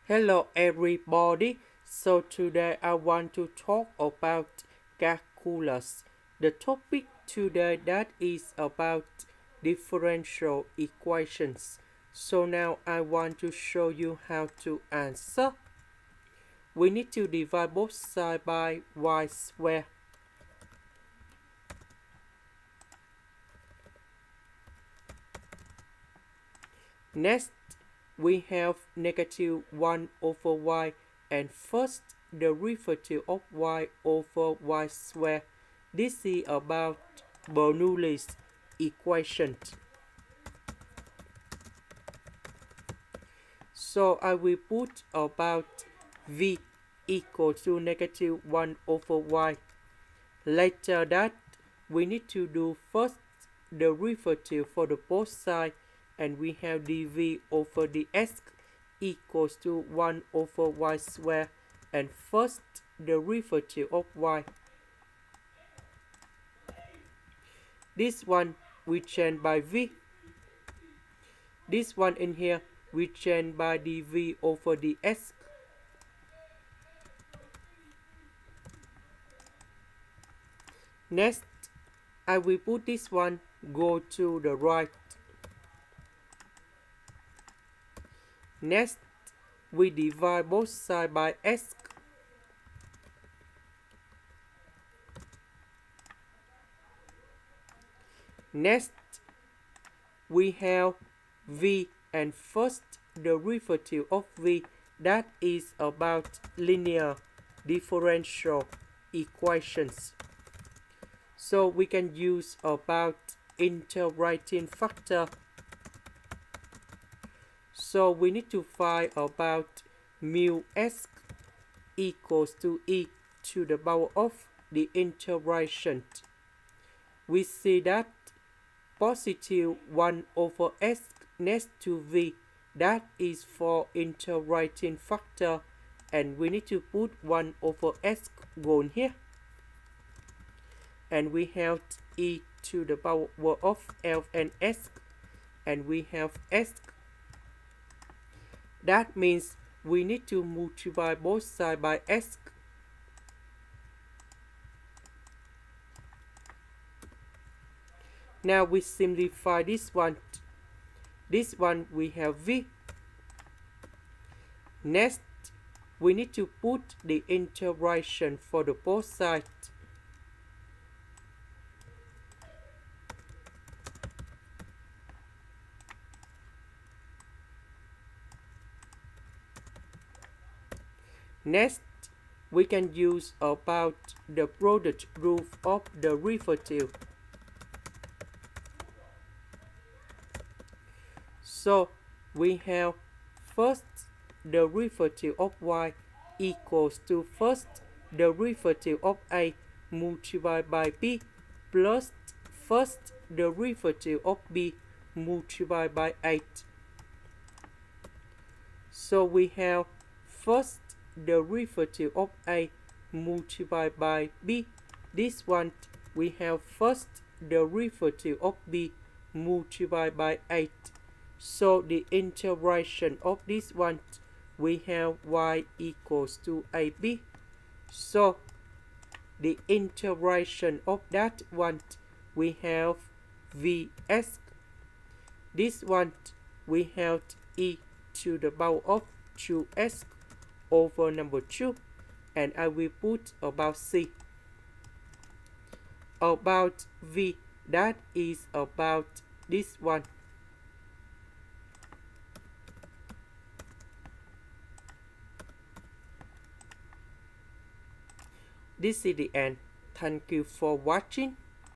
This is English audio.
Hello everybody. So today I want to talk about calculus. The topic today that is about differential equations. So now I want to show you how to answer. We need to divide both sides by y squared. Next, we have negative 1 over y and first derivative of y over y squared. This is about Bernoulli's equation. So I will put about v equal to negative 1 over y. Later that, we need to do first derivative for the both sides, and we have dv over dx equals to 1 over y squared, and first derivative of y. This one we change by v. This one in here we change by dv over dx. Next, I will put this one go to the right. Next, we divide both sides by x. Next, we have v and first derivative of v, that is about linear differential equations. So we can use about integrating factor. So we need to find about mu s equals to e to the power of the integration. We see that positive 1 over s next to v, that is for integrating factor, and we need to put 1 over s going here. And we have e to the power of l and s, and we have s. That means we need to multiply both sides by s. Now we simplify this one. This one we have v. Next, we need to put the integration for the both sides. Next, we can use about the product rule of derivative. So we have first derivative of y equals to first derivative of a multiplied by b plus first derivative of b multiplied by 8. So we have first derivative of a multiplied by b. This one we have first derivative of b multiplied by 8. So the integration of this one we have y equals to ab. So the integration of that one we have vs. This one we have e to the power of 2s over number 2, and I will put about c. About v, that is about this one. This is the end. Thank you for watching.